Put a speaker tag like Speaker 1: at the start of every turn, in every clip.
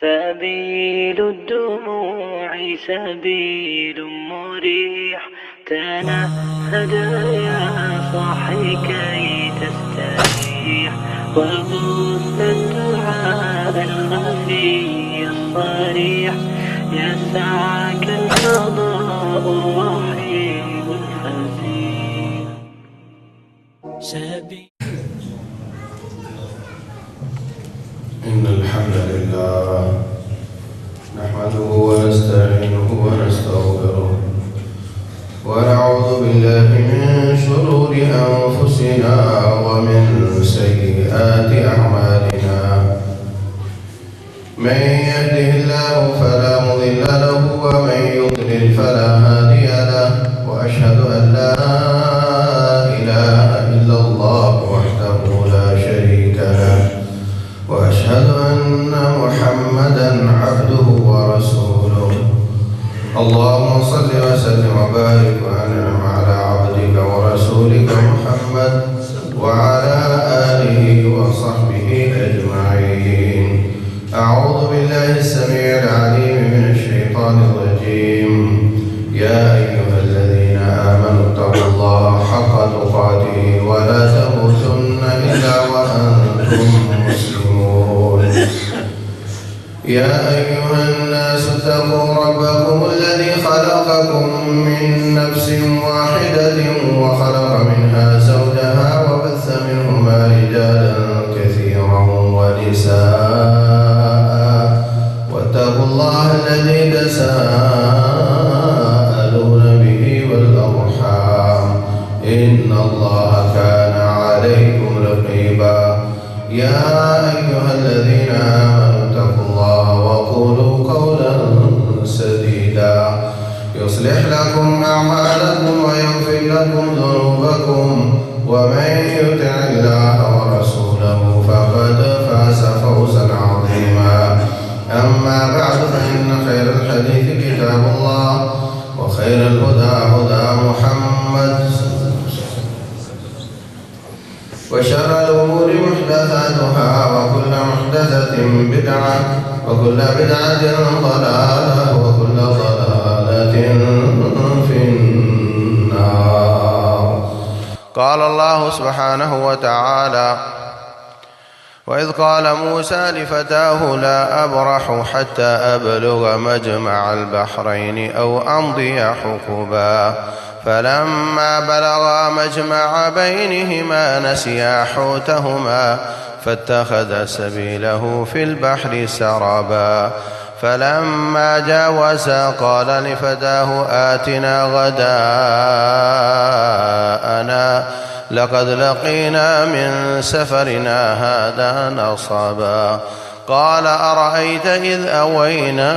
Speaker 1: سبيل الدموع سبيل مريح، تنهد يا صاحي كي تستريح، وبث الدعاء الخفي الصريح، يسعك الفضاء الرحيم الفسيح.
Speaker 2: إن الحمد لله نحمده ونستعينه ونستغفره ونعوذ بالله من شرور أنفسنا ومن سيئات أعمالنا. من يهده الله فلا مضل له ومن يضلل فلا هادي له، وأشهد أن لا إله إلا الله وحده لا شريك له، وأشهد أن محمدًا عبده ورسوله. اللهم صل وسلم وبارك وأنعم على عبدك ورسولك محمد وعلى آله وصحبه أجمعين. أعوذ بالله السميع العليم من الشيطان الرجيم. يا أيها الذين آمنوا اتقوا الله حق تقاته ولا تموتن إلا وأنتم مسلمون. يا أيها الناس اتقوا ربكم الذي خلقكم من نفس واحدة وخلق منها زوجها وبث منهما رجالا كثيرا ونساء، واتقوا الله الذي تساءلون به والأرحام، إن الله كان عليكم رقيبا. يا أيها الذين آمنوا اتقوا الله وقولوا قولا سديدا يصلح لكم أعمالكم ويغفر لكم ذنوبكم، ومن يطع الله ورسوله فقد فاز فوزا عظيما. أما بعد، فإن خير الحديث كتاب الله، وخير الهدى هدى محمد، وشر الأمور محدثاتها، وكل محدثة بدعة، وكل بدعة ضلالة، وكل ضلالة في النار. قال الله سبحانه وتعالى: وإذ قال موسى لفتاه لا أبرح حتى أبلغ مجمع البحرين أو أمضي حقبا، فلما بلغا مجمع بينهما نسيا حوتهما فاتخذ سبيله في البحر سربا، فلما جاوزا قال لفتاه آتنا غداءنا لقد لقينا من سفرنا هذا نصبا. قال أرأيت إذ أوينا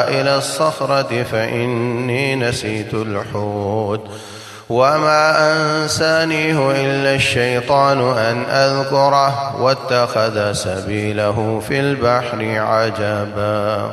Speaker 2: إلى الصخرة فإني نسيت الحوت وما أنسانيه إلا الشيطان أن أذكره واتخذ سبيله في البحر عجبا.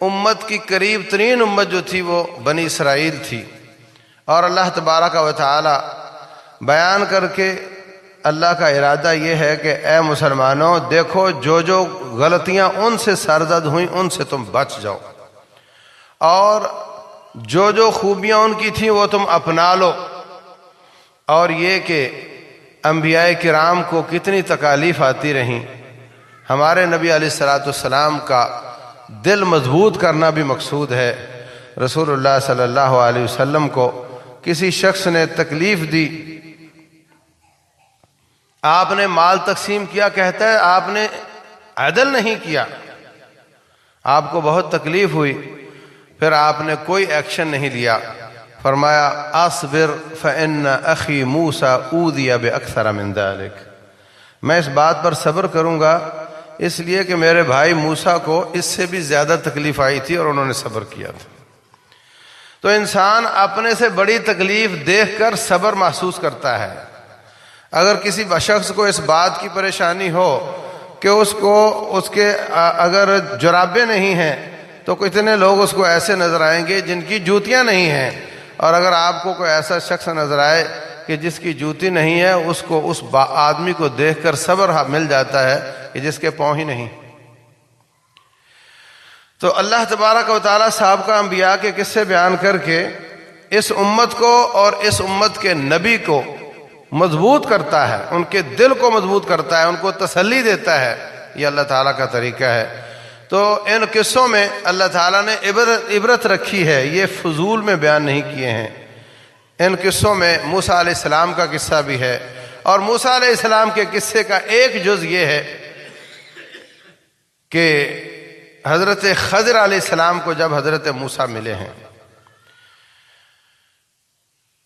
Speaker 2: امت کی قریب ترین امت جو تھی وہ بنی اسرائیل تھی، اور اللہ تبارک و تعالی بیان کر کے اللہ کا ارادہ یہ ہے کہ اے مسلمانوں دیکھو جو غلطیاں ان سے سرزد ہوئیں ان سے تم بچ جاؤ، اور جو خوبیاں ان کی تھیں وہ تم اپنا لو، اور یہ کہ انبیاء کرام کو کتنی تکالیف آتی رہیں، ہمارے نبی علیہ الصلوۃ والسلام کا دل مضبوط کرنا بھی مقصود ہے۔ رسول اللہ صلی اللہ علیہ وسلم کو کسی شخص نے تکلیف دی، آپ نے مال تقسیم کیا، کہتا ہے آپ نے عدل نہیں کیا، آپ کو بہت تکلیف ہوئی، پھر آپ نے کوئی ایکشن نہیں لیا، فرمایا اصبر فإن اخی موسیٰ اوذی بأکثر من ذلک، میں اس بات پر صبر کروں گا اس لیے کہ میرے بھائی موسیٰ کو اس سے بھی زیادہ تکلیف آئی تھی اور انہوں نے صبر کیا تھا۔ تو انسان اپنے سے بڑی تکلیف دیکھ کر صبر محسوس کرتا ہے۔ اگر کسی شخص کو اس بات کی پریشانی ہو کہ اس کے اگر جرابیں نہیں ہیں تو کتنے لوگ اس کو ایسے نظر آئیں گے جن کی جوتیاں نہیں ہیں، اور اگر آپ کو کوئی ایسا شخص نظر آئے کہ جس کی جوتی نہیں ہے، اس آدمی کو دیکھ کر صبر مل جاتا ہے کہ جس کے پاؤں ہی نہیں۔ تو اللہ تبارک و تعالیٰ سابقہ انبیاء کے قصے بیان کر کے اس امت کو اور اس امت کے نبی کو مضبوط کرتا ہے، ان کے دل کو مضبوط کرتا ہے، ان کو تسلی دیتا ہے، یہ اللہ تعالیٰ کا طریقہ ہے۔ تو ان قصوں میں اللہ تعالیٰ نے عبرت رکھی ہے، یہ فضول میں بیان نہیں کیے ہیں۔ ان قصوں میں موسیٰ علیہ السلام کا قصہ بھی ہے، اور موسیٰ علیہ السلام کے قصے کا ایک جز یہ ہے کہ حضرت خضر علیہ السلام کو جب حضرت موسیٰ ملے ہیں،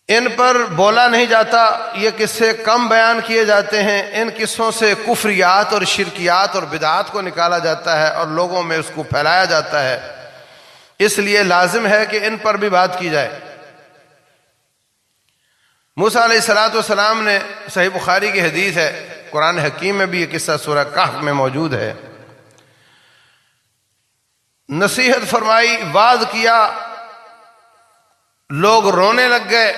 Speaker 2: ان پر بولا نہیں جاتا، یہ قصے کم بیان کیے جاتے ہیں، ان قصوں سے کفریات اور شرکیات اور بدعات کو نکالا جاتا ہے اور لوگوں میں اس کو پھیلایا جاتا ہے، اس لیے لازم ہے کہ ان پر بھی بات کی جائے۔ موسیٰ علیہ السلام نے، صحیح بخاری کی حدیث ہے، قرآن حکیم میں بھی یہ قصہ سورہ کہف میں موجود ہے، نصیحت فرمائی، وعظ کیا، لوگ رونے لگ گئے۔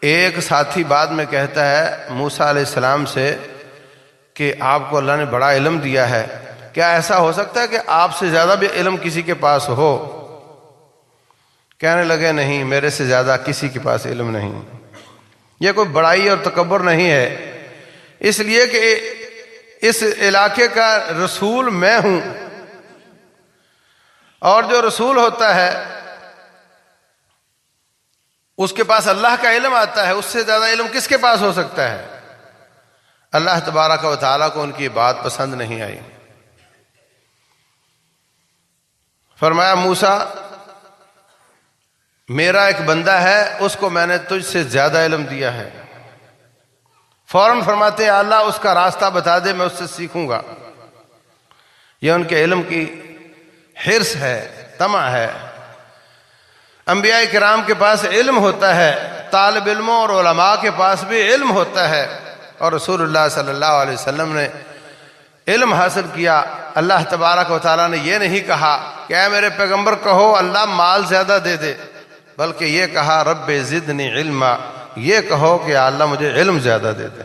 Speaker 2: ایک ساتھی بعد میں کہتا ہے موسیٰ علیہ السلام سے کہ آپ کو اللہ نے بڑا علم دیا ہے، کیا ایسا ہو سکتا ہے کہ آپ سے زیادہ بھی علم کسی کے پاس ہو؟ کہنے لگے نہیں، میرے سے زیادہ کسی کے پاس علم نہیں۔ یہ کوئی بڑائی اور تکبر نہیں ہے، اس لیے کہ اس علاقے کا رسول میں ہوں، اور جو رسول ہوتا ہے اس کے پاس اللہ کا علم آتا ہے، اس سے زیادہ علم کس کے پاس ہو سکتا ہے؟ اللہ تبارک و تعالیٰ کو ان کی بات پسند نہیں آئی، فرمایا موسیٰ میرا ایک بندہ ہے، اس کو میں نے تجھ سے زیادہ علم دیا ہے۔ فوراً فرماتے ہیں اللہ اس کا راستہ بتا دے، میں اس سے سیکھوں گا۔ یہ ان کے علم کی حرص ہے، طمع ہے۔ انبیاء کرام کے پاس علم ہوتا ہے، طالب علموں اور علماء کے پاس بھی علم ہوتا ہے، اور رسول اللہ صلی اللہ علیہ وسلم نے علم حاصل کیا۔ اللہ تبارک و تعالیٰ نے یہ نہیں کہا کہ اے میرے پیغمبر کہو اللہ مال زیادہ دے دے، بلکہ یہ کہا رب زدنی علما، یہ کہو کہ اللہ مجھے علم زیادہ دے دے۔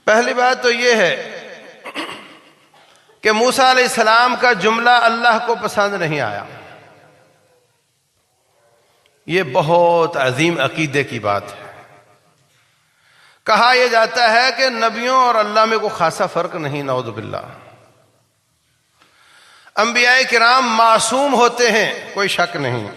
Speaker 2: پہلی بات تو یہ ہے کہ موسیٰ علیہ السلام کا جملہ اللہ کو پسند نہیں آیا، یہ بہت عظیم عقیدے کی بات ہے۔ کہا یہ جاتا ہے کہ نبیوں اور اللہ میں کوئی خاصا فرق نہیں، نعوذ باللہ۔ انبیاء کرام معصوم ہوتے ہیں، کوئی شک نہیں،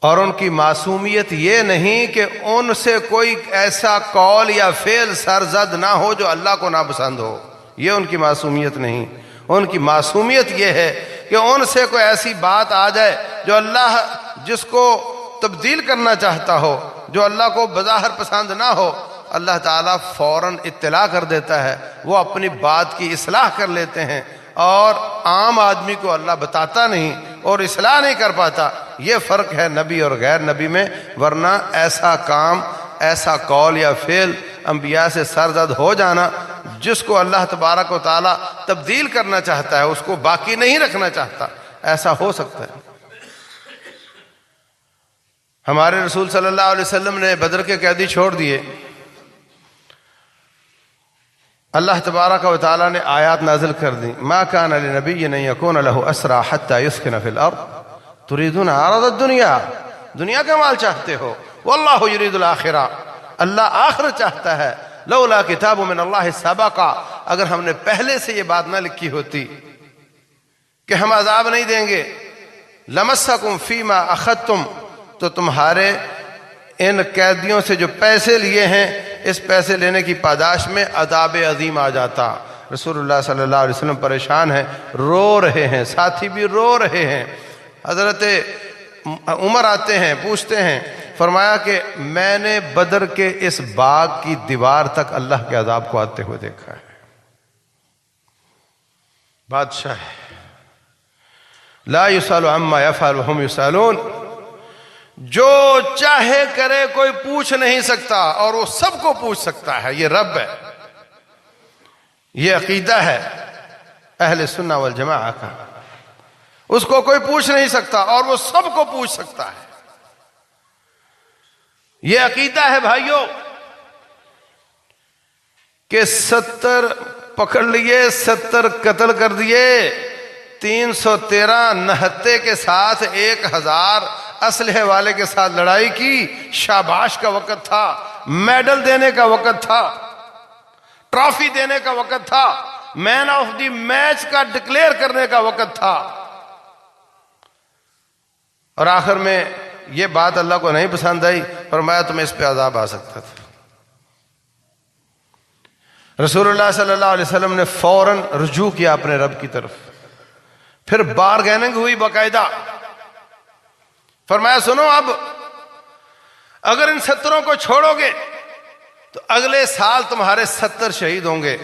Speaker 2: اور ان کی معصومیت یہ نہیں کہ ان سے کوئی ایسا قول یا فعل سرزد نہ ہو جو اللہ کو ناپسند ہو، یہ ان کی معصومیت نہیں۔ ان کی معصومیت یہ ہے کہ ان سے کوئی ایسی بات آ جائے جو اللہ جس کو تبدیل کرنا چاہتا ہو، جو اللہ کو بظاہر پسند نہ ہو، اللہ تعالیٰ فوراً اطلاع کر دیتا ہے، وہ اپنی بات کی اصلاح کر لیتے ہیں، اور عام آدمی کو اللہ بتاتا نہیں اور اصلاح نہیں کر پاتا۔ یہ فرق ہے نبی اور غیر نبی میں، ورنہ ایسا کام، ایسا قول یا فعل انبیاء سے سرزد ہو جانا جس کو اللہ تبارک و تعالیٰ تبدیل کرنا چاہتا ہے اس کو باقی نہیں رکھنا چاہتا. ایسا ہو سکتا ہے. ہمارے رسول صلی اللہ علیہ وسلم نے بدر کے قیدی چھوڑ دیے. اللہ تبارک و تعالیٰ نے آیات نازل کر دی. ما کان لنبی ان یکون له اسرى حتى يثخن في الارض تريدون عرض الدنیا. دنیا کا مال چاہتے ہو. واللہ یرید الاخرہ. اللہ آخرت چاہتا ہے. لولا کتاب من اللہ سبق. اگر ہم نے پہلے سے یہ بات نہ لکھی ہوتی کہ ہم عذاب نہیں دیں گے، لمسکم فیما اخذتم، تو تمہارے ان قیدیوں سے جو پیسے لیے ہیں اس پیسے لینے کی پاداش میں عذاب عظیم آ جاتا. رسول اللہ صلی اللہ علیہ وسلم پریشان ہیں، رو رہے ہیں، ساتھی بھی رو رہے ہیں. حضرت عمر آتے ہیں، پوچھتے ہیں، فرمایا کہ میں نے بدر کے اس باغ کی دیوار تک اللہ کے عذاب کو آتے ہوئے دیکھا ہے. بادشاہ ہے، لا یسأل عما یفعل وهم یسألون. جو چاہے کرے کوئی پوچھ نہیں سکتا اور وہ سب کو پوچھ سکتا ہے. یہ رب ہے. یہ عقیدہ ہے اہل سنہ والجماعہ کا. اس کو کوئی پوچھ نہیں سکتا اور وہ سب کو پوچھ سکتا ہے. یہ عقیدہ ہے بھائیوں کہ 70 پکڑ لیے، 70 قتل کر دیے، 313 نہتے کے ساتھ 1000 اسلحے والے کے ساتھ لڑائی کی. شاباش کا وقت تھا، میڈل دینے کا وقت تھا، ٹرافی دینے کا وقت تھا، مین آف دی میچ کا ڈکلیئر کرنے کا وقت تھا. اور آخر میں یہ بات اللہ کو نہیں پسند آئی، فرمایا تمہیں اس پہ عذاب آ سکتا تھا. رسول اللہ صلی اللہ علیہ وسلم نے فوراً رجوع کیا اپنے رب کی طرف. پھر بارگیننگ ہوئی باقاعدہ. فرمایا سنو، اب اگر ان 70 کو چھوڑو گے تو اگلے سال تمہارے 70 شہید ہوں گے،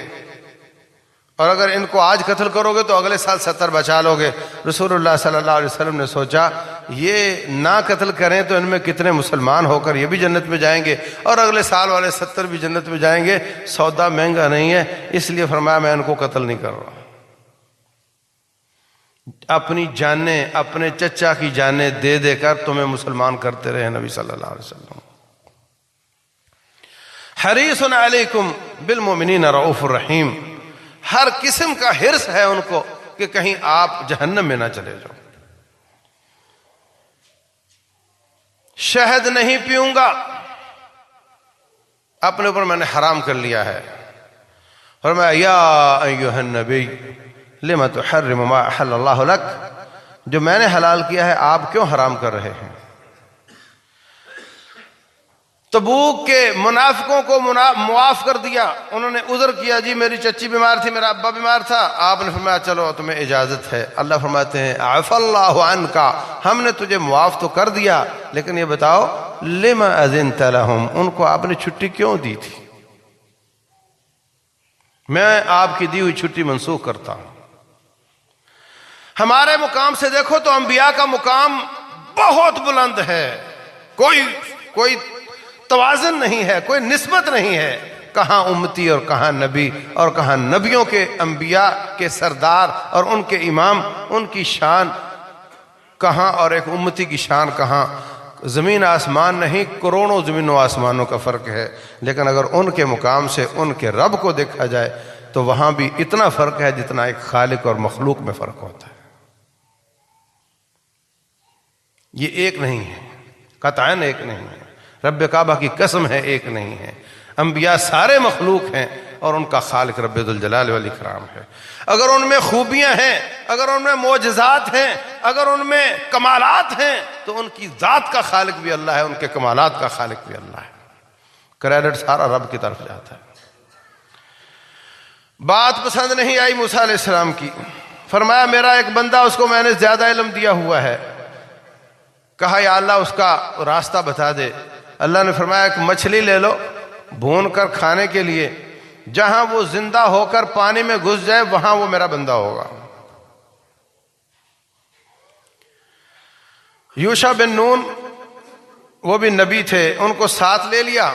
Speaker 2: اور اگر ان کو آج قتل کرو گے تو اگلے سال 70 بچا لو گے. رسول اللہ صلی اللہ علیہ وسلم نے سوچا یہ نہ قتل کریں تو ان میں کتنے مسلمان ہو کر یہ بھی جنت میں جائیں گے اور اگلے سال والے 70 بھی جنت میں جائیں گے. سودا مہنگا نہیں ہے، اس لیے فرمایا میں ان کو قتل نہیں کر رہا. اپنی جانیں، اپنے چچا کی جانیں دے دے کر تمہیں مسلمان کرتے رہے نبی صلی اللہ علیہ وسلم. حریص علیکم بالمؤمنین رؤوف الرحیم. ہر قسم کا حرص ہے ان کو کہ کہیں آپ جہنم میں نہ چلے جاؤ. شہد نہیں پیوں گا، اپنے اوپر میں نے حرام کر لیا ہے. فرمایا یا ایھا النبی لما تحرم ما احل اللہ لک. جو میں نے حلال کیا ہے آپ کیوں حرام کر رہے ہیں؟ تبوک کے منافقوں کو معاف کر دیا. انہوں نے عذر کیا، جی میری چچی بیمار تھی، میرا ابا بیمار تھا. آپ نے فرمایا چلو تمہیں اجازت ہے. اللہ فرماتے ہیں عفا اللہ عنک، ہم نے تجھے معاف تو کر دیا، لیکن یہ بتاؤ لما اذنت لہم، ان کو آپ نے چھٹی کیوں دی تھی؟ میں آپ کی دی ہوئی چھٹی منسوخ کرتا ہوں. ہمارے مقام سے دیکھو تو انبیاء کا مقام بہت بلند ہے. کوئی توازن نہیں ہے، کوئی نسبت نہیں ہے. کہاں امتی اور کہاں نبی، اور کہاں نبیوں کے انبیاء کے سردار اور ان کے امام، ان کی شان کہاں اور ایک امتی کی شان کہاں. زمین آسمان نہیں، کروڑوں زمین و آسمانوں کا فرق ہے. لیکن اگر ان کے مقام سے ان کے رب کو دیکھا جائے تو وہاں بھی اتنا فرق ہے جتنا ایک خالق اور مخلوق میں فرق ہوتا ہے. یہ ایک نہیں ہے، قطعاً ایک نہیں ہے. رب کعبہ کی قسم ہے ایک نہیں ہے. انبیاء سارے مخلوق ہیں اور ان کا خالق رب ذوالجلال والاکرام ہے. اگر ان میں خوبیاں ہیں، اگر ان میں معجزات ہیں، اگر ان میں کمالات ہیں تو ان کی ذات کا خالق بھی اللہ ہے، ان کے کمالات کا خالق بھی اللہ ہے. کریڈٹ سارا رب کی طرف جاتا ہے. بات پسند نہیں آئی موسیٰ علیہ السلام کی. فرمایا میرا ایک بندہ، اس کو میں نے زیادہ علم دیا ہوا ہے. کہا یا اللہ اس کا راستہ بتا دے. اللہ نے فرمایا ایک مچھلی لے لو بھون کر کھانے کے لیے، جہاں وہ زندہ ہو کر پانی میں گھس جائے وہاں وہ میرا بندہ ہوگا. یوشع بن نون وہ بھی نبی تھے، ان کو ساتھ لے لیا.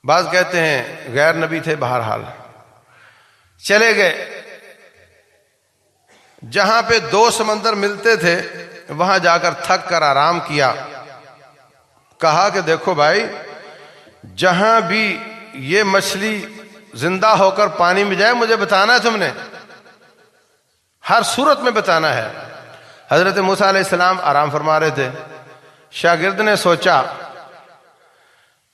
Speaker 2: بعض کہتے ہیں غیر نبی تھے، بہرحال چلے گئے۔ جہاں پہ 2 سمندر ملتے تھے وہاں جا کر تھک کر آرام کیا۔ کہا کہ دیکھو بھائی، جہاں بھی یہ مچھلی زندہ ہو کر پانی میں جائے مجھے بتانا ہے، تم نے ہر صورت میں بتانا ہے۔ حضرت موسیٰ علیہ السلام آرام فرما رہے تھے۔ شاگرد نے سوچا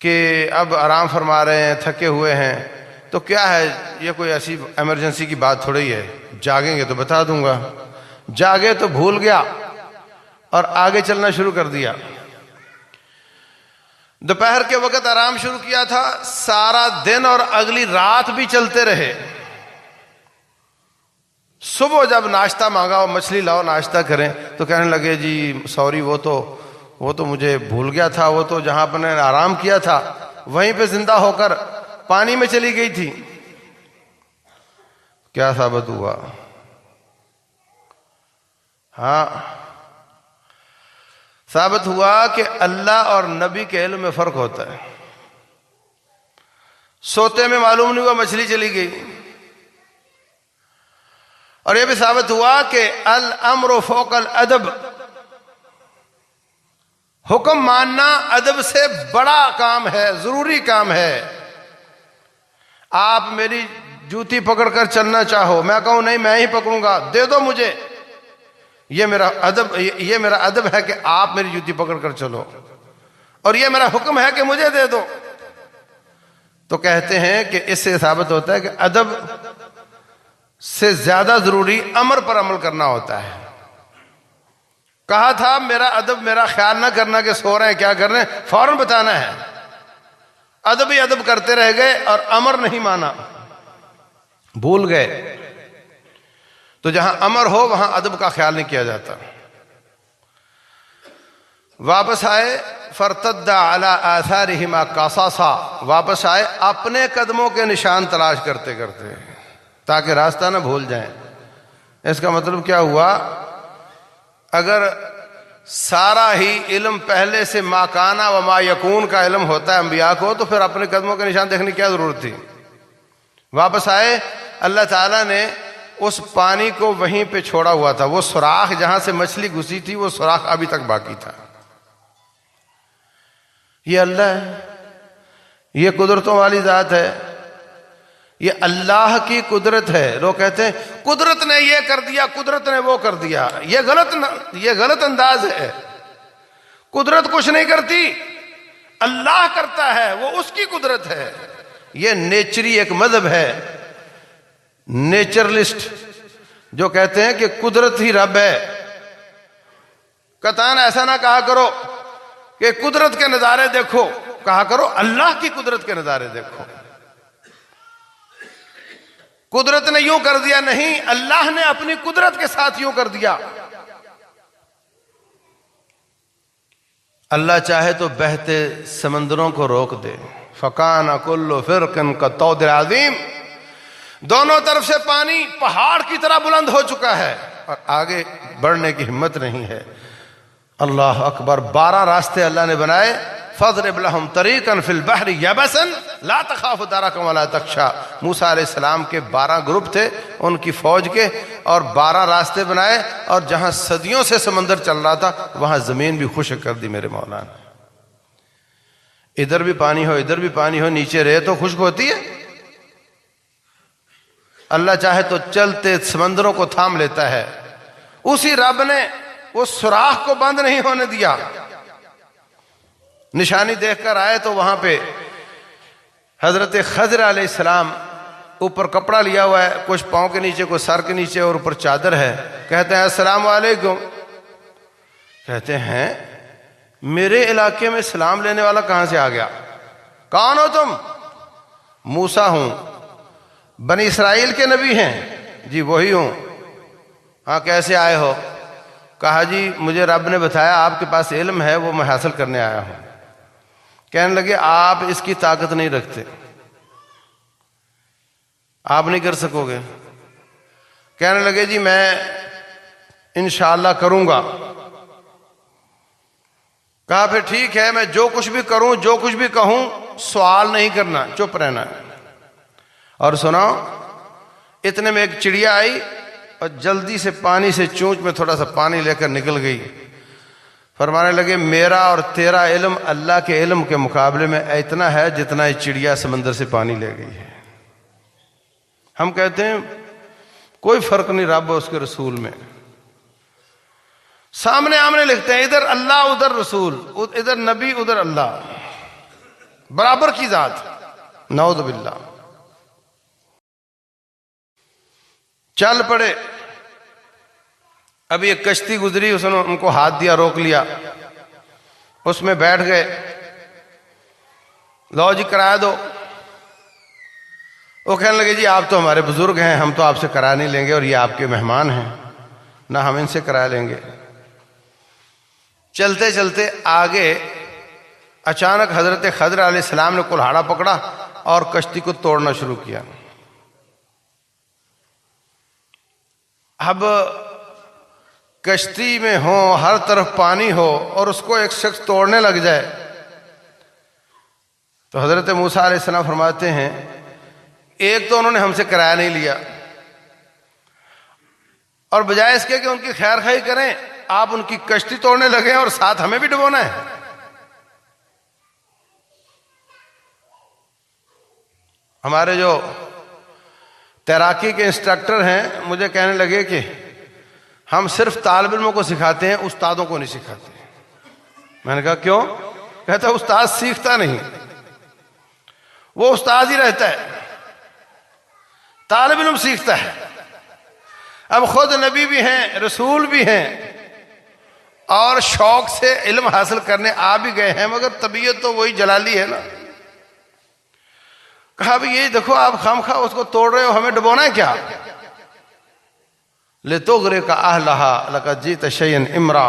Speaker 2: کہ اب آرام فرما رہے ہیں، تھکے ہوئے ہیں، تو کیا ہے، یہ کوئی ایسی ایمرجنسی کی بات تھوڑی ہے، جاگیں گے تو بتا دوں گا۔ جاگے تو بھول گیا اور آگے چلنا شروع کر دیا۔ دوپہر کے وقت آرام شروع کیا تھا، سارا دن اور اگلی رات بھی چلتے رہے۔ صبح جب ناشتہ مانگا اور مچھلی لاؤ ناشتہ کریں تو کہنے لگے جی سوری، وہ تو مجھے بھول گیا تھا، وہ تو جہاں پر نے آرام کیا تھا وہیں پہ زندہ ہو کر پانی میں چلی گئی تھی۔ کیا ثابت ہوا؟ ہاں، ثابت ہوا کہ اللہ اور نبی کے علم میں فرق ہوتا ہے۔ سوتے میں معلوم نہیں ہوا مچھلی چلی گئی، اور یہ بھی ثابت ہوا کہ الامر فوق الادب، حکم ماننا ادب سے بڑا کام ہے، ضروری کام ہے۔ آپ میری جوتی پکڑ کر چلنا چاہو، میں کہوں نہیں میں ہی پکڑوں گا، دے دو مجھے، یہ میرا ادب ہے کہ آپ میری جوتی پکڑ کر چلو، اور یہ میرا حکم ہے کہ مجھے دے دو۔ تو کہتے ہیں کہ اس سے ثابت ہوتا ہے کہ ادب سے زیادہ ضروری امر پر عمل کرنا ہوتا ہے۔ کہا تھا میرا ادب، میرا خیال نہ کرنا کہ سو رہے ہیں کیا کر رہے ہیں، فوراً بتانا ہے۔ ادب ہی ادب کرتے رہ گئے اور امر نہیں مانا، بھول گئے۔ تو جہاں امر ہو وہاں ادب کا خیال نہیں کیا جاتا۔ واپس آئے، فرتد علی آثارہما قصصا، واپس آئے اپنے قدموں کے نشان تلاش کرتے کرتے تاکہ راستہ نہ بھول جائیں۔ اس کا مطلب کیا ہوا؟ اگر سارا ہی علم پہلے سے ما کانا و ما یکون کا علم ہوتا ہے انبیاء کو، تو پھر اپنے قدموں کے نشان دیکھنے کی کیا ضرورت تھی؟ واپس آئے، اللہ تعالیٰ نے اس پانی کو وہیں پہ چھوڑا ہوا تھا، وہ سوراخ جہاں سے مچھلی گھسی تھی وہ سوراخ ابھی تک باقی تھا۔ یہ اللہ ہے، یہ قدرتوں والی ذات ہے، یہ اللہ کی قدرت ہے۔ لوگ کہتے ہیں قدرت نے یہ کر دیا، قدرت نے وہ کر دیا، یہ غلط انداز ہے۔ قدرت کچھ نہیں کرتی، اللہ کرتا ہے، وہ اس کی قدرت ہے۔ یہ نیچری ایک مذہب ہے، نیچرلسٹ، جو کہتے ہیں کہ قدرت ہی رب ہے۔ قطعاً ایسا نہ کہا کرو کہ قدرت کے نظارے دیکھو، کہا کرو اللہ کی قدرت کے نظارے دیکھو۔ قدرت نے یوں کر دیا نہیں، اللہ نے اپنی قدرت کے ساتھ یوں کر دیا۔ اللہ چاہے تو بہتے سمندروں کو روک دے، فَقَانَ كُلُّ فِرْقٍ كَالطَّوْدِ الْعَظِيمِ، دونوں طرف سے پانی پہاڑ کی طرح بلند ہو چکا ہے اور آگے بڑھنے کی ہمت نہیں ہے۔ اللہ اکبر، 12 راستے اللہ نے بنائے۔ فَاضْرِبْ لَهُمْ طَرِيقًا فِي الْبَحْرِ يَبَسًا لَا تَخَافُ دَرَكًا وَلَا تَخْشَىٰ۔ موسیٰ علیہ السلام کے 12 گروپ تھے ان کی فوج کے، اور 12 راستے بنائے، اور جہاں صدیوں سے سمندر چل رہا تھا وہاں زمین بھی خشک کر دی میرے مولا نے۔ ادھر بھی پانی ہو ادھر بھی پانی ہو، نیچے رہے تو خشک ہوتی ہے۔ اللہ چاہے تو چلتے سمندروں کو تھام لیتا ہے۔ اسی رب نے اس سوراخ کو بند نہیں ہونے دیا۔ نشانی دیکھ کر آئے تو وہاں پہ حضرت خضر علیہ السلام، اوپر کپڑا لیا ہوا ہے، کچھ پاؤں کے نیچے کچھ سر کے نیچے، اور اوپر چادر ہے۔ کہتے ہیں السلام علیکم۔ کہتے ہیں میرے علاقے میں سلام لینے والا کہاں سے آ گیا؟ کون ہو تم؟ موسیٰ ہوں۔ بنی اسرائیل کے نبی ہیں؟ جی وہی ہوں۔ ہاں کیسے آئے ہو؟ کہا جی مجھے رب نے بتایا آپ کے پاس علم ہے، وہ میں حاصل کرنے آیا ہوں۔ کہنے لگے آپ اس کی طاقت نہیں رکھتے، آپ نہیں کر سکو گے۔ کہنے لگے جی میں انشاءاللہ کروں گا۔ کہا پھر ٹھیک ہے، میں جو کچھ بھی کروں جو کچھ بھی کہوں سوال نہیں کرنا، چپ رہنا ہے۔ اور سناؤ، اتنے میں ایک چڑیا آئی اور جلدی سے پانی سے چونچ میں تھوڑا سا پانی لے کر نکل گئی۔ فرمانے لگے میرا اور تیرا علم اللہ کے علم کے مقابلے میں اتنا ہے جتنا یہ چڑیا سمندر سے پانی لے گئی ہے۔ ہم کہتے ہیں کوئی فرق نہیں رب اور اس کے رسول میں، سامنے آمنے لکھتے ہیں، ادھر اللہ ادھر رسول، ادھر نبی ادھر اللہ، برابر کی ذات، نعوذ باللہ۔ چل پڑے، ابھی ایک کشتی گزری، اس نے ان کو ہاتھ دیا، روک لیا، اس میں بیٹھ گئے، لو جی کرایہ دو۔ وہ کہنے لگے جی آپ تو ہمارے بزرگ ہیں، ہم تو آپ سے کرایہ نہیں لیں گے، اور یہ آپ کے مہمان ہیں، نہ ہم ان سے کرایہ لیں گے۔ چلتے چلتے آگے اچانک حضرت خضر علیہ السلام نے کلہاڑا پکڑا اور کشتی کو توڑنا شروع کیا۔ اب کشتی میں ہو، ہر طرف پانی ہو، اور اس کو ایک شخص توڑنے لگ جائے تو حضرت موسیٰ علیہ السلام فرماتے ہیں ایک تو انہوں نے ہم سے کرایہ نہیں لیا، اور بجائے اس کے کہ ان کی خیر خواہی کریں، آپ ان کی کشتی توڑنے لگے اور ساتھ ہمیں بھی ڈبونا ہے۔ ہمارے جو تیراکی کے انسٹرکٹر ہیں مجھے کہنے لگے کہ ہم صرف طالب علموں کو سکھاتے ہیں، استادوں کو نہیں سکھاتے۔ میں نے کہا کیوں؟ کہتا ہے استاد سیکھتا نہیں، وہ استاد ہی رہتا ہے، طالب علم سیکھتا ہے۔ اب خود نبی بھی ہیں، رسول بھی ہیں، اور شوق سے علم حاصل کرنے آ بھی گئے ہیں، مگر طبیعت تو وہی جلالی ہے نا۔ کہا بھی یہ دیکھو آپ خامخواہ اس کو توڑ رہے ہو، ہمیں ڈبونا ہے کیا؟ لِتُغْرِقَ أَهْلَهَا لَقَدْ جِئْتَ شَيْئًا إِمْرًا۔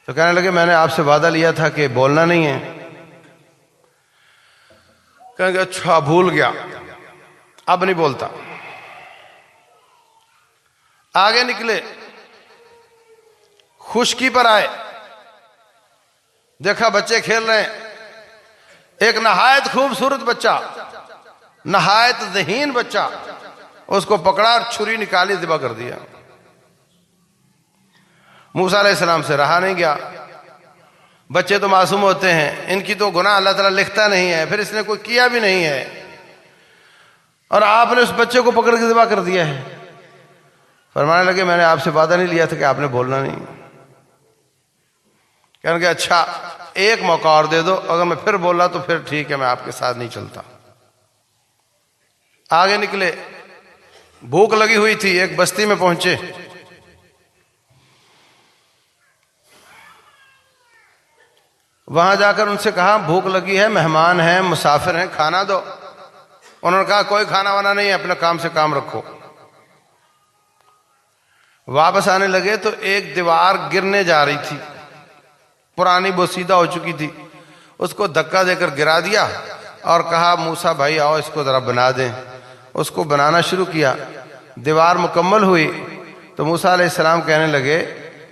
Speaker 2: تو کہنے لگے میں نے آپ سے وعدہ لیا تھا کہ بولنا نہیں ہے۔ کہنے لگے اچھا بھول گیا، اب نہیں بولتا۔ آگے نکلے، خشکی پر آئے، دیکھا بچے کھیل رہے ہیں، ایک نہایت خوبصورت بچہ، نہایت ذہین بچہ، اس کو پکڑا اور چھری نکالی، ذبح کر دیا۔ موسیٰ علیہ السلام سے رہا نہیں گیا، بچے تو معصوم ہوتے ہیں، ان کی تو گناہ اللہ تعالیٰ لکھتا نہیں ہے، پھر اس نے کوئی کیا بھی نہیں ہے، اور آپ نے اس بچے کو پکڑ کے ذبح کر دیا ہے۔ فرمانے لگے میں نے آپ سے وعدہ نہیں لیا تھا کہ آپ نے بولنا نہیں۔ کہنے لگے اچھا ایک موقع اور دے دو، اگر میں پھر بولا تو پھر ٹھیک ہے، میں آپ کے ساتھ نہیں چلتا۔ آگے نکلے، بھوک لگی ہوئی تھی، ایک بستی میں پہنچے، وہاں جا کر ان سے کہا بھوک لگی ہے، مہمان ہیں، مسافر ہیں، کھانا دو۔ انہوں نے کہا کوئی کھانا وانا نہیں ہے، اپنے کام سے کام رکھو۔ واپس آنے لگے تو ایک دیوار گرنے جا رہی تھی، پرانی بوسیدہ ہو چکی تھی، اس کو دھکا دے کر گرا دیا اور کہا موسیٰ بھائی آؤ اس کو ذرا بنا دیں۔ اس کو بنانا شروع کیا، دیوار مکمل ہوئی تو موسیٰ علیہ السلام کہنے لگے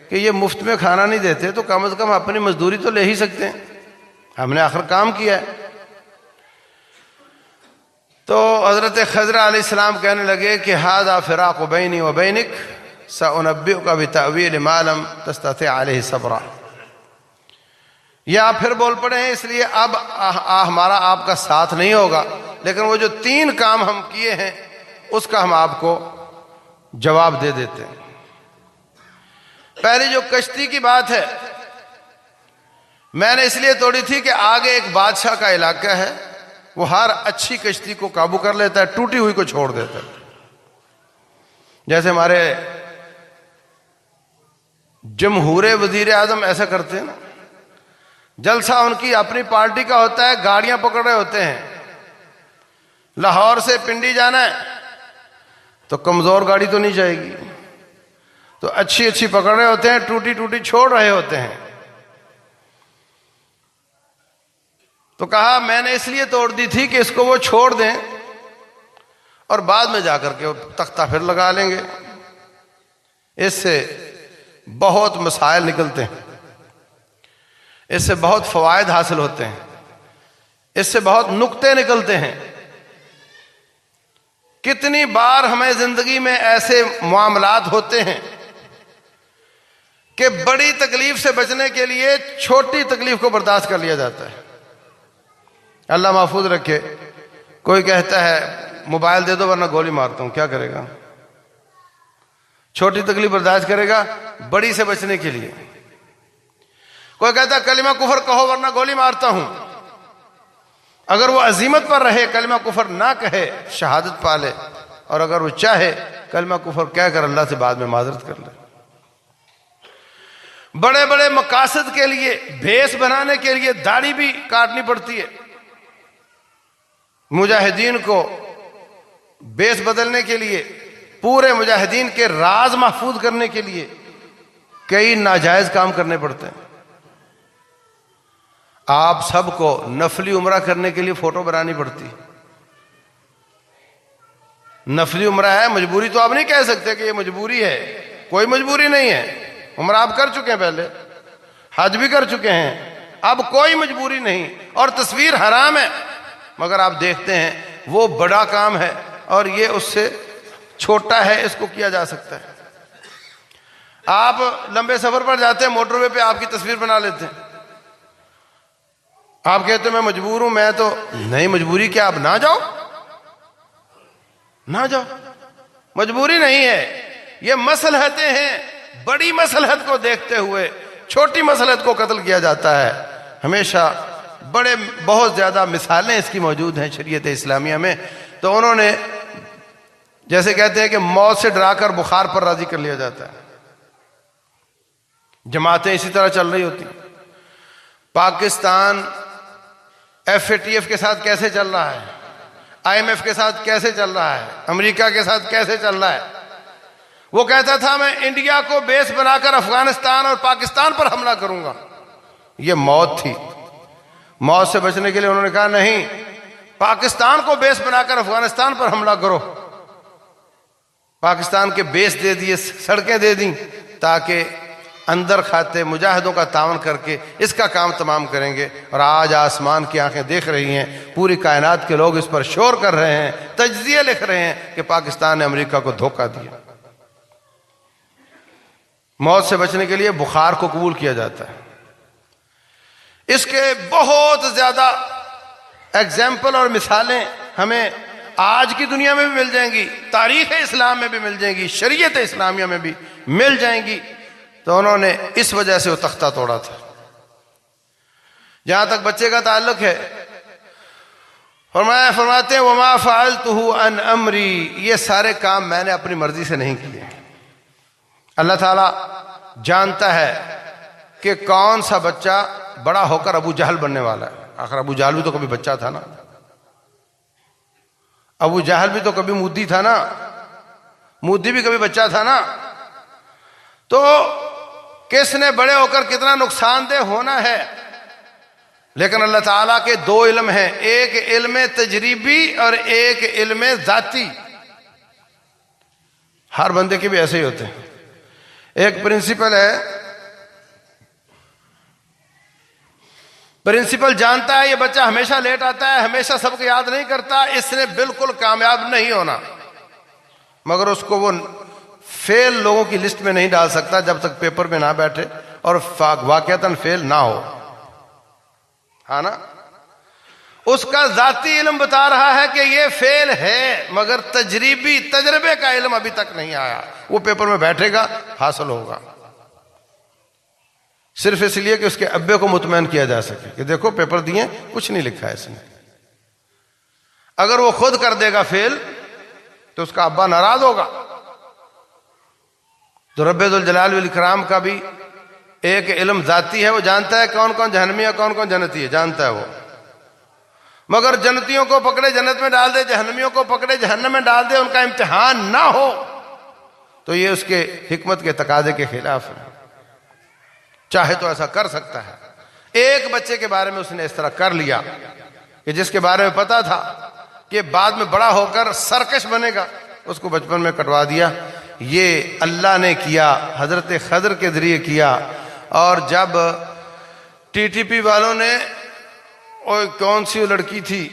Speaker 2: کہ یہ مفت میں کھانا نہیں دیتے تو کم از کم اپنی مزدوری تو لے ہی سکتے ہیں، ہم نے آخر کام کیا ہے۔ تو حضرت خضر علیہ السلام کہنے لگے کہ ھذا فراق بینی و بینک سأنبئک بتأویل ما لم تستطع علیہ صبرا۔ یہ آپ پھر بول پڑے ہیں، اس لیے اب ہمارا آپ کا ساتھ نہیں ہوگا، لیکن وہ جو 3 کام ہم کیے ہیں اس کا ہم آپ کو جواب دے دیتے ہیں۔ پہلی جو کشتی کی بات ہے، میں نے اس لیے توڑی تھی کہ آگے ایک بادشاہ کا علاقہ ہے، وہ ہر اچھی کشتی کو قابو کر لیتا ہے، ٹوٹی ہوئی کو چھوڑ دیتا ہے۔ جیسے ہمارے جمہور وزیر اعظم ایسا کرتے ہیں نا، جلسہ ان کی اپنی پارٹی کا ہوتا ہے، گاڑیاں پکڑ رہے ہوتے ہیں، لاہور سے پنڈی جانا ہے تو کمزور گاڑی تو نہیں جائے گی، تو اچھی اچھی پکڑ رہے ہوتے ہیں، ٹوٹی ٹوٹی چھوڑ رہے ہوتے ہیں۔ تو کہا میں نے اس لیے توڑ دی تھی کہ اس کو وہ چھوڑ دیں اور بعد میں جا کر کے تختہ پھر لگا لیں گے، اس سے بہت مسائل نکلتے ہیں، اس سے بہت فوائد حاصل ہوتے ہیں۔ اس سے بہت نکتے نکلتے ہیں. کتنی بار ہمیں زندگی میں ایسے معاملات ہوتے ہیں کہ بڑی تکلیف سے بچنے کے لیے چھوٹی تکلیف کو برداشت کر لیا جاتا ہے. اللہ محفوظ رکھے. کوئی کہتا ہے موبائل دے دو ورنہ گولی مارتا ہوں. کیا کرے گا؟ چھوٹی تکلیف برداشت کرے گا بڑی سے بچنے کے لیے. کوئی کہتا ہے کلمہ کفر کہو ورنہ گولی مارتا ہوں. اگر وہ عزیمت پر رہے کلمہ کفر نہ کہے شہادت پا لے، اور اگر وہ چاہے کلمہ کفر کہہ کر اللہ سے بعد میں معذرت کر لے. بڑے بڑے مقاصد کے لیے، بھیس بنانے کے لیے داڑھی بھی کاٹنی پڑتی ہے. مجاہدین کو بیس بدلنے کے لیے، پورے مجاہدین کے راز محفوظ کرنے کے لیے کئی ناجائز کام کرنے پڑتے ہیں. آپ سب کو نفلی عمرہ کرنے کے لیے فوٹو بنانی پڑتی. نفلی عمرہ ہے، مجبوری تو آپ نہیں کہہ سکتے کہ یہ مجبوری ہے. کوئی مجبوری نہیں ہے. عمرہ آپ کر چکے ہیں، پہلے حج بھی کر چکے ہیں، اب کوئی مجبوری نہیں. اور تصویر حرام ہے، مگر آپ دیکھتے ہیں وہ بڑا کام ہے اور یہ اس سے چھوٹا ہے، اس کو کیا جا سکتا ہے. آپ لمبے سفر پر جاتے ہیں، موٹر وے پہ آپ کی تصویر بنا لیتے ہیں. آپ کہتے ہیں میں مجبور ہوں. میں تو نہیں، مجبوری کیا، آپ نہ جاؤ، نہ جاؤ. مجبوری نہیں ہے، یہ مصلحتیں ہیں. بڑی مصلحت کو دیکھتے ہوئے چھوٹی مصلحت کو قتل کیا جاتا ہے. ہمیشہ بہت زیادہ مثالیں اس کی موجود ہیں شریعت اسلامیہ میں. تو انہوں نے جیسے کہتے ہیں کہ موت سے ڈرا کر بخار پر راضی کر لیا جاتا ہے. جماعتیں اسی طرح چل رہی ہوتی. پاکستان FATF کے ساتھ کیسے چل رہا ہے، IMF کے ساتھ کیسے چل رہا ہے، امریکہ کے ساتھ کیسے چل رہا ہے. وہ کہتا تھا میں انڈیا کو بیس بنا کر افغانستان اور پاکستان پر حملہ کروں گا. یہ موت تھی. موت سے بچنے کے لیے انہوں نے کہا نہیں، پاکستان کو بیس بنا کر افغانستان پر حملہ کرو. پاکستان کے بیس دے دیے، سڑکیں دے دیں، تاکہ اندر کھاتے مجاہدوں کا تعاون کر کے اس کا کام تمام کریں گے. اور آج آسمان کی آنکھیں دیکھ رہی ہیں، پوری کائنات کے لوگ اس پر شور کر رہے ہیں، تجزیے لکھ رہے ہیں کہ پاکستان نے امریکہ کو دھوکہ دیا. موت سے بچنے کے لیے بخار کو قبول کیا جاتا ہے. اس کے بہت زیادہ ایگزامپل اور مثالیں ہمیں آج کی دنیا میں بھی مل جائیں گی، تاریخ اسلام میں بھی مل جائیں گی، شریعت اسلامیہ میں بھی مل جائیں گی. تو انہوں نے اس وجہ سے وہ تختہ توڑا تھا. جہاں تک بچے کا تعلق ہے، فرماتے ہیں وما فعلته عن امری، یہ سارے کام میں نے اپنی مرضی سے نہیں کیے. اللہ تعالیٰ جانتا ہے کہ کون سا بچہ بڑا ہو کر ابو جہل بننے والا ہے. آخر ابو جہل بھی تو کبھی بچہ تھا نا، ابو جہل بھی تو کبھی مودی تھا نا، مودی بھی کبھی بچہ تھا نا. تو کس نے بڑے ہو کر کتنا نقصان دہ ہونا ہے. لیکن اللہ تعالیٰ کے دو علم ہیں، ایک علم تجریبی اور ایک علم ذاتی. ہر بندے کے بھی ایسے ہی ہوتے ہیں. ایک پرنسپل ہے، پرنسپل جانتا ہے یہ بچہ ہمیشہ لیٹ آتا ہے، ہمیشہ سب کو یاد نہیں کرتا، اس نے بالکل کامیاب نہیں ہونا، مگر اس کو وہ فیل لوگوں کی لسٹ میں نہیں ڈال سکتا جب تک پیپر میں نہ بیٹھے اور واقعتاً فیل نہ ہو. ہاں نا. اس کا ذاتی علم بتا رہا ہے کہ یہ فیل ہے، مگر تجربے کا علم ابھی تک نہیں آیا. وہ پیپر میں بیٹھے گا، حاصل ہوگا، صرف اس لیے کہ اس کے ابے کو مطمئن کیا جا سکے کہ دیکھو پیپر دیے، کچھ نہیں لکھا ہے اس نے. اگر وہ خود کر دے گا فیل تو اس کا ابا ناراض ہوگا. تو رب ذوالجلال والاکرام کا بھی ایک علم ذاتی ہے، وہ جانتا ہے کون کون جہنمی ہے کون کون جنتی ہے، جانتا ہے وہ. مگر جنتیوں کو پکڑے جنت میں ڈال دے، جہنمیوں کو پکڑے جہنم میں ڈال دے، ان کا امتحان نہ ہو تو یہ اس کے حکمت کے تقاضے کے خلاف ہے. چاہے تو ایسا کر سکتا ہے. ایک بچے کے بارے میں اس نے اس طرح کر لیا کہ جس کے بارے میں پتا تھا کہ بعد میں بڑا ہو کر سرکش بنے گا، اس کو بچپن میں کٹوا دیا. یہ اللہ نے کیا، حضرت خضر کے ذریعے کیا. اور جب TTP والوں نے اوہ کون سی وہ لڑکی تھی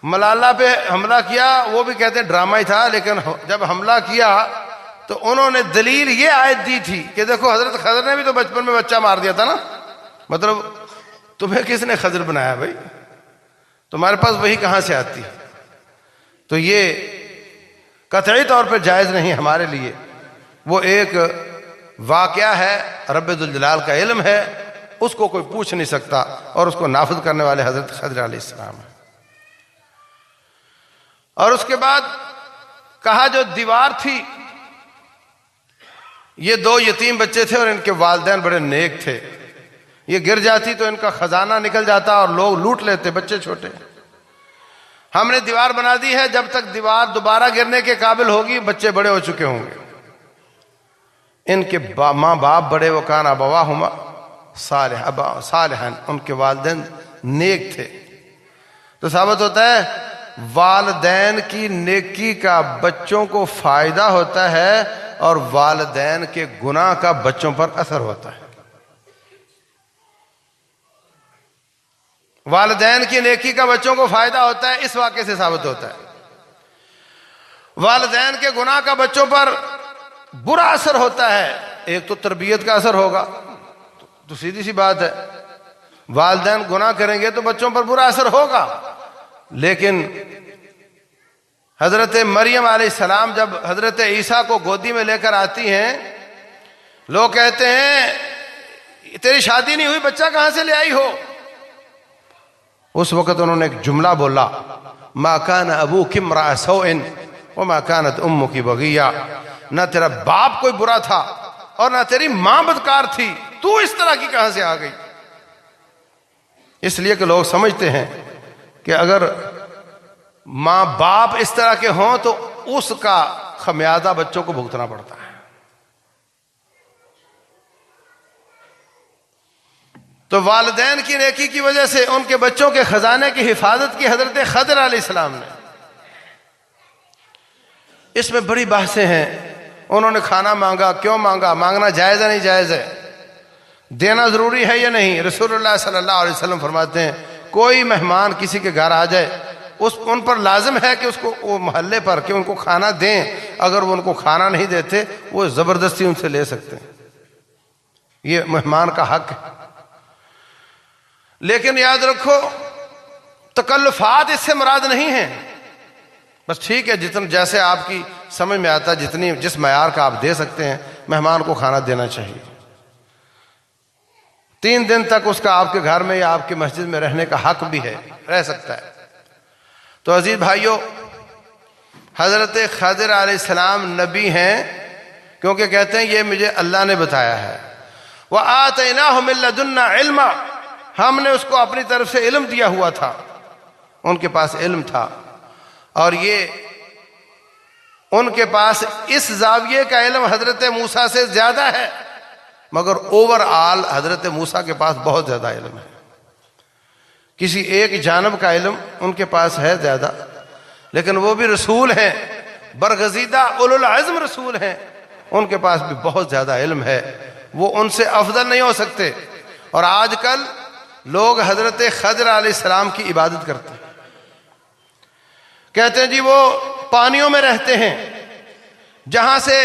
Speaker 2: ملالہ پہ حملہ کیا، وہ بھی کہتے ہیں ڈرامہ ہی تھا، لیکن جب حملہ کیا تو انہوں نے دلیل یہ آیت دی تھی کہ دیکھو حضرت خضر نے بھی تو بچپن میں بچہ مار دیا تھا نا، مطلب تمہیں کس نے خضر بنایا بھائی، تمہارے پاس وہی کہاں سے آتی؟ تو یہ قطعی طور پہ جائز نہیں ہمارے لیے، وہ ایک واقعہ ہے، رب ذوالجلال کا علم ہے، اس کو کوئی پوچھ نہیں سکتا، اور اس کو نافذ کرنے والے حضرت خضر علیہ السلام ہیں۔ اور اس کے بعد کہا جو دیوار تھی، یہ 2 یتیم بچے تھے اور ان کے والدین بڑے نیک تھے، یہ گر جاتی تو ان کا خزانہ نکل جاتا اور لوگ لوٹ لیتے، بچے چھوٹے۔ ہم نے دیوار بنا دی ہے، جب تک دیوار دوبارہ گرنے کے قابل ہوگی بچے بڑے ہو چکے ہوں گے۔ ان کے ماں باپ بڑے، وہ کان ابواہما صالحان، ان کے والدین نیک تھے۔ تو ثابت ہوتا ہے والدین کی نیکی کا بچوں کو فائدہ ہوتا ہے اور والدین کے گناہ کا بچوں پر اثر ہوتا ہے۔ والدین کی نیکی کا بچوں کو فائدہ ہوتا ہے، اس واقعے سے ثابت ہوتا ہے۔ والدین کے گناہ کا بچوں پر برا اثر ہوتا ہے، ایک تو تربیت کا اثر ہوگا، تو سیدھی سی بات ہے، والدین گناہ کریں گے تو بچوں پر برا اثر ہوگا۔ لیکن حضرت مریم علیہ السلام جب حضرت عیسیٰ کو گودی میں لے کر آتی ہیں، لوگ کہتے ہیں تیری شادی نہیں ہوئی، بچہ کہاں سے لے آئی ہو؟ اس وقت انہوں نے ایک جملہ بولا، ما کان ابوک امرأ سوء وما کانت امک بغیہ، نہ تیرا باپ کوئی برا تھا اور نہ تیری ماں بدکار تھی، تو اس طرح کی کہاں سے آ گئی؟ اس لیے کہ لوگ سمجھتے ہیں کہ اگر ماں باپ اس طرح کے ہوں تو اس کا خمیازہ بچوں کو بھگتنا پڑتا ہے۔ تو والدین کی نیکی کی وجہ سے ان کے بچوں کے خزانے کی حفاظت کی حضرت خضر علیہ السلام نے۔ اس میں بڑی بحثیں ہیں، انہوں نے کھانا مانگا، کیوں مانگا، مانگنا جائز ہے نہیں جائز ہے، دینا ضروری ہے یا نہیں؟ رسول اللہ صلی اللہ علیہ وسلم فرماتے ہیں کوئی مہمان کسی کے گھر آ جائے، ان پر لازم ہے کہ اس کو وہ محلے پر کہ ان کو کھانا دیں، اگر وہ ان کو کھانا نہیں دیتے وہ زبردستی ان سے لے سکتے ہیں، یہ مہمان کا حق ہے۔ لیکن یاد رکھو تکلفات اس سے مراد نہیں ہیں، بس ٹھیک ہے جیسے آپ کی سمجھ میں آتا ہے، جس معیار کا آپ دے سکتے ہیں، مہمان کو کھانا دینا چاہیے۔ 3 دن تک اس کا آپ کے گھر میں یا آپ کی مسجد میں رہنے کا حق بھی ہے، رہ سکتا ہے۔ تو عزیز بھائیو، حضرت خضر علیہ السلام نبی ہیں، کیونکہ کہتے ہیں یہ مجھے اللہ نے بتایا ہے۔ وَآتَيْنَاهُ مِن لَّدُنَّا عِلْمًا، ہم نے اس کو اپنی طرف سے علم دیا ہوا تھا، ان کے پاس علم تھا، اور یہ ان کے پاس اس زاویے کا علم حضرت موسیٰ سے زیادہ ہے، مگر اوور آل حضرت موسیٰ کے پاس بہت زیادہ علم ہے۔ کسی ایک جانب کا علم ان کے پاس ہے زیادہ، لیکن وہ بھی رسول ہیں، برگزیدہ اولو العزم رسول ہیں، ان کے پاس بھی بہت زیادہ علم ہے، وہ ان سے افضل نہیں ہو سکتے۔ اور آج کل لوگ حضرت خضر علیہ السلام کی عبادت کرتے ہیں، کہتے ہیں جی وہ پانیوں میں رہتے ہیں، جہاں سے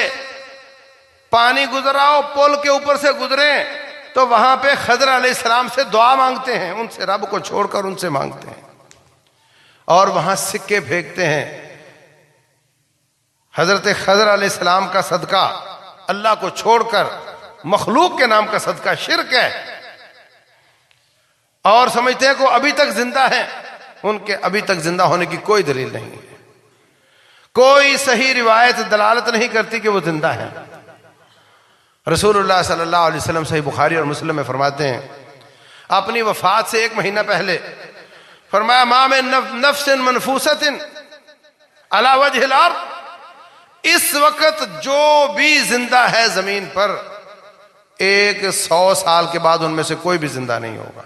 Speaker 2: پانی گزراؤ پل کے اوپر سے گزریں تو وہاں پہ خضر علیہ السلام سے دعا مانگتے ہیں، ان سے رب کو چھوڑ کر ان سے مانگتے ہیں، اور وہاں سکے پھینکتے ہیں۔ حضرت خضر علیہ السلام کا صدقہ اللہ کو چھوڑ کر مخلوق کے نام کا صدقہ شرک ہے، اور سمجھتے ہیں کہ وہ ابھی تک زندہ ہیں، ان کے ابھی تک زندہ ہونے کی کوئی دلیل نہیں ہے، کوئی صحیح روایت دلالت نہیں کرتی کہ وہ زندہ ہیں۔ رسول اللہ صلی اللہ علیہ وسلم صحیح بخاری اور مسلم میں فرماتے ہیں، اپنی وفات سے 1 مہینہ پہلے فرمایا ما من نفس منفوسۃ علی وجہ الارض، اس وقت جو بھی زندہ ہے زمین پر 100 سال کے بعد ان میں سے کوئی بھی زندہ نہیں ہوگا۔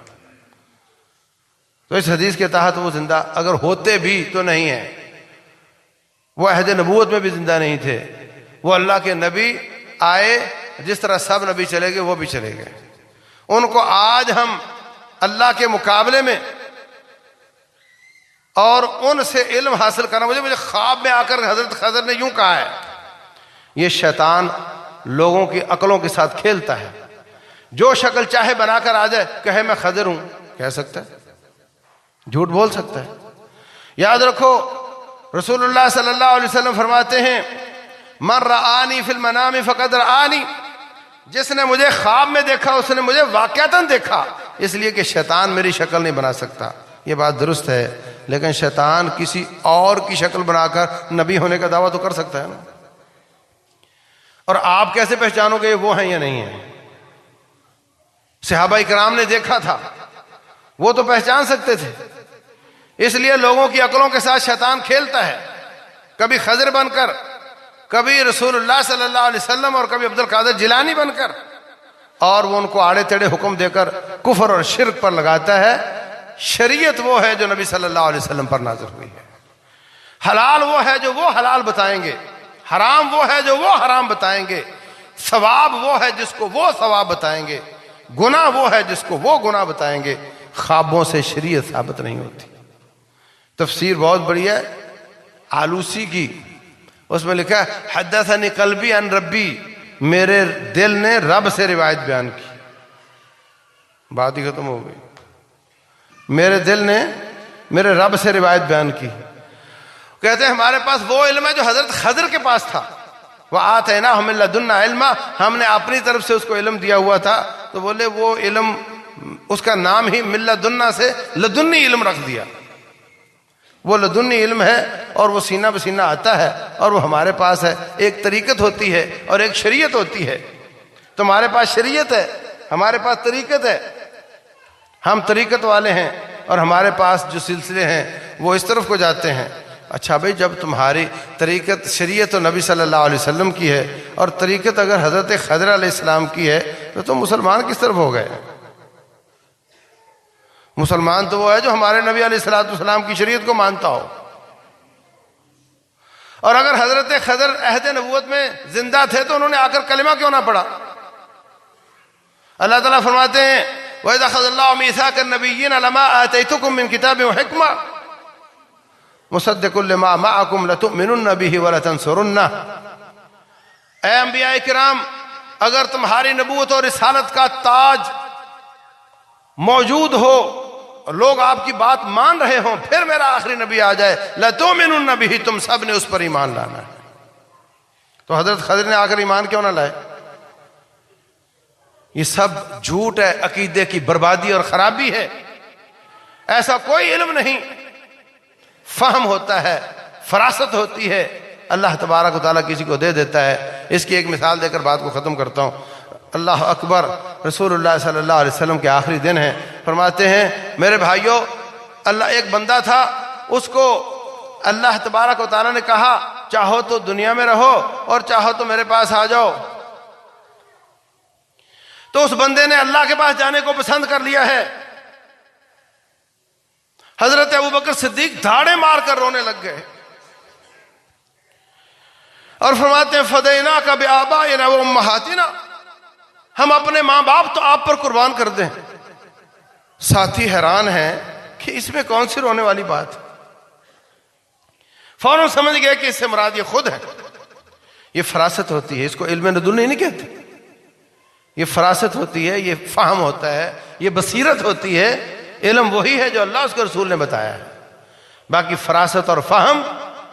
Speaker 2: تو اس حدیث کے تحت وہ زندہ اگر ہوتے بھی تو نہیں ہیں، وہ عہد نبوت میں بھی زندہ نہیں تھے، وہ اللہ کے نبی آئے، جس طرح سب نبی چلے گئے وہ بھی چلے گئے، ان کو آج ہم اللہ کے مقابلے میں اور ان سے علم حاصل کرنا. مجھے خواب میں آ کر حضرت خضر نے یوں کہا ہے. یہ شیطان لوگوں کی عقلوں کے ساتھ کھیلتا ہے. جو شکل چاہے بنا کر آ جائے, کہے میں خضر ہوں, کہہ سکتا ہے, جھوٹ بول سکتا ہے. یاد رکھو رسول اللہ صلی اللہ علیہ وسلم فرماتے ہیں من رآنی فی المنام فقد رآنی, جس نے مجھے خواب میں دیکھا اس نے مجھے واقعتاً دیکھا. اس لیے کہ شیطان میری شکل نہیں بنا سکتا. یہ بات درست ہے, لیکن شیطان کسی اور کی شکل بنا کر نبی ہونے کا دعویٰ تو کر سکتا ہے نا. اور آپ کیسے پہچانو گے وہ ہیں یا نہیں ہیں؟ صحابہ کرام نے دیکھا تھا, وہ تو پہچان سکتے تھے. اس لیے لوگوں کی عقلوں کے ساتھ شیطان کھیلتا ہے, کبھی خضر بن کر, کبھی رسول اللہ صلی اللہ علیہ وسلم, اور کبھی عبد القادر جیلانی بن کر, اور وہ ان کو آڑے تیڑے حکم دے کر کفر اور شرک پر لگاتا ہے. شریعت وہ ہے جو نبی صلی اللہ علیہ وسلم پر نازل ہوئی ہے. حلال وہ ہے جو وہ حلال بتائیں گے, حرام وہ ہے جو وہ حرام بتائیں گے, ثواب وہ ہے جس کو وہ ثواب بتائیں گے, گناہ وہ ہے جس کو وہ گناہ بتائیں گے. خوابوں سے شریعت ثابت نہیں ہوتی. تفسیر بہت بڑی ہے آلوسی کی, اس میں لکھا ہے حدثنی قلبی عن ربی, میرے دل نے رب سے روایت بیان کی. بات ہی ختم ہو گئی. میرے دل نے میرے رب سے روایت بیان کی. کہتے ہیں ہمارے پاس وہ علم ہے جو حضرت خضر کے پاس تھا. وَآتَيْنَاهُ مِن لَّدُنَّا عِلْمًا, ہم نے اپنی طرف سے اس کو علم دیا ہوا تھا. تو بولے وہ علم, اس کا نام ہی من لدنا سے لدنی علم رکھ دیا. وہ لدنی علم ہے اور وہ سینہ بسینہ آتا ہے اور وہ ہمارے پاس ہے. ایک طریقت ہوتی ہے اور ایک شریعت ہوتی ہے. تمہارے پاس شریعت ہے, ہمارے پاس طریقت ہے. ہم طریقت والے ہیں اور ہمارے پاس جو سلسلے ہیں وہ اس طرف کو جاتے ہیں. اچھا بھائی, جب تمہاری طریقت شریعت و نبی صلی اللہ علیہ وسلم کی ہے اور طریقت اگر حضرت خضر علیہ السلام کی ہے, تو تم مسلمان کس طرف ہو گئے؟ مسلمان تو وہ ہے جو ہمارے نبی علیہ السلام کی شریعت کو مانتا ہو. اور اگر حضرت خضر عہد نبوت میں زندہ تھے تو انہوں نے آ کر کلمہ کیوں نہ پڑھا؟ اللہ تعالیٰ فرماتے ہیں وَإِذَا أَخَذَ اللَّهُ مِيثَاقَ النَّبِيِّينَ لَمَا آتَيْتُكُم مِّن كِتَابٍ وَحِكْمَةٍ مُصَدِّقًا لِّمَا مَعَكُمْ لَتُؤْمِنُنَّ بِهِ وَلَتَنصُرُنَّهُ. اے انبیاء کرام, اگر تمہاری نبوت اور رسالت کا تاج موجود ہو اور لوگ آپ کی بات مان رہے ہوں, پھر میرا آخری نبی آ جائے, لَتُؤْمِنُنَّ بِهِ, تم سب نے اس پر ایمان لانا ہے. تو حضرت خضر نے آ کر ایمان کیوں نہ لائے؟ یہ سب جھوٹ ہے, عقیدے کی بربادی اور خرابی ہے. ایسا کوئی علم نہیں. فہم ہوتا ہے, فراست ہوتی ہے, اللہ تبارک و تعالیٰ کسی کو دے دیتا ہے. اس کی ایک مثال دے کر بات کو ختم کرتا ہوں. اللہ اکبر, رسول اللہ صلی اللہ علیہ وسلم کے آخری دن ہیں. فرماتے ہیں میرے بھائیوں, اللہ ایک بندہ تھا, اس کو اللہ تبارک و تعالیٰ نے کہا چاہو تو دنیا میں رہو اور چاہو تو میرے پاس آ جاؤ. تو اس بندے نے اللہ کے پاس جانے کو پسند کر لیا ہے. حضرت ابوبکر صدیق دھاڑے مار کر رونے لگ گئے اور فرماتے ہیں فدیناک بآبائنا وامہاتنا, ہم اپنے ماں باپ تو آپ پر قربان کر دیں. ساتھی حیران ہیں کہ اس میں کون سی رونے والی بات. فوراً سمجھ گئے کہ اس سے مراد یہ خود ہے. یہ فراست ہوتی ہے, اس کو علم لدنی نہیں کہتے. یہ فراست ہوتی ہے, یہ فہم ہوتا ہے, یہ بصیرت ہوتی ہے. علم وہی ہے جو اللہ اس کے رسول نے بتایا ہے. باقی فراست اور فہم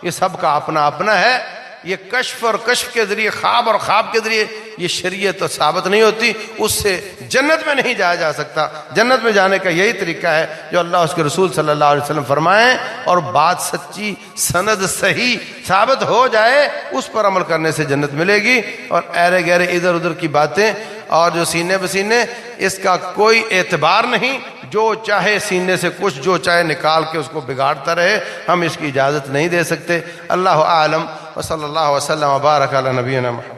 Speaker 2: یہ سب کا اپنا اپنا ہے. یہ کشف اور کشف کے ذریعے, خواب اور خواب کے ذریعے یہ شریعت تو ثابت نہیں ہوتی. اس سے جنت میں نہیں جایا جا سکتا. جنت میں جانے کا یہی طریقہ ہے جو اللہ اس کے رسول صلی اللہ علیہ وسلم فرمائیں, اور بات سچی, سند صحیح ثابت ہو جائے, اس پر عمل کرنے سے جنت ملے گی. اور ایرے گہرے ادھر ادھر کی باتیں اور جو سینے بسینے, اس کا کوئی اعتبار نہیں. جو چاہے سینے سے کچھ جو چاہے نکال کے اس کو بگاڑتا رہے, ہم اس کی اجازت نہیں دے سکتے. اللہ اعلم. وصلی اللہ وسلم وبارک علی نبینا محمد.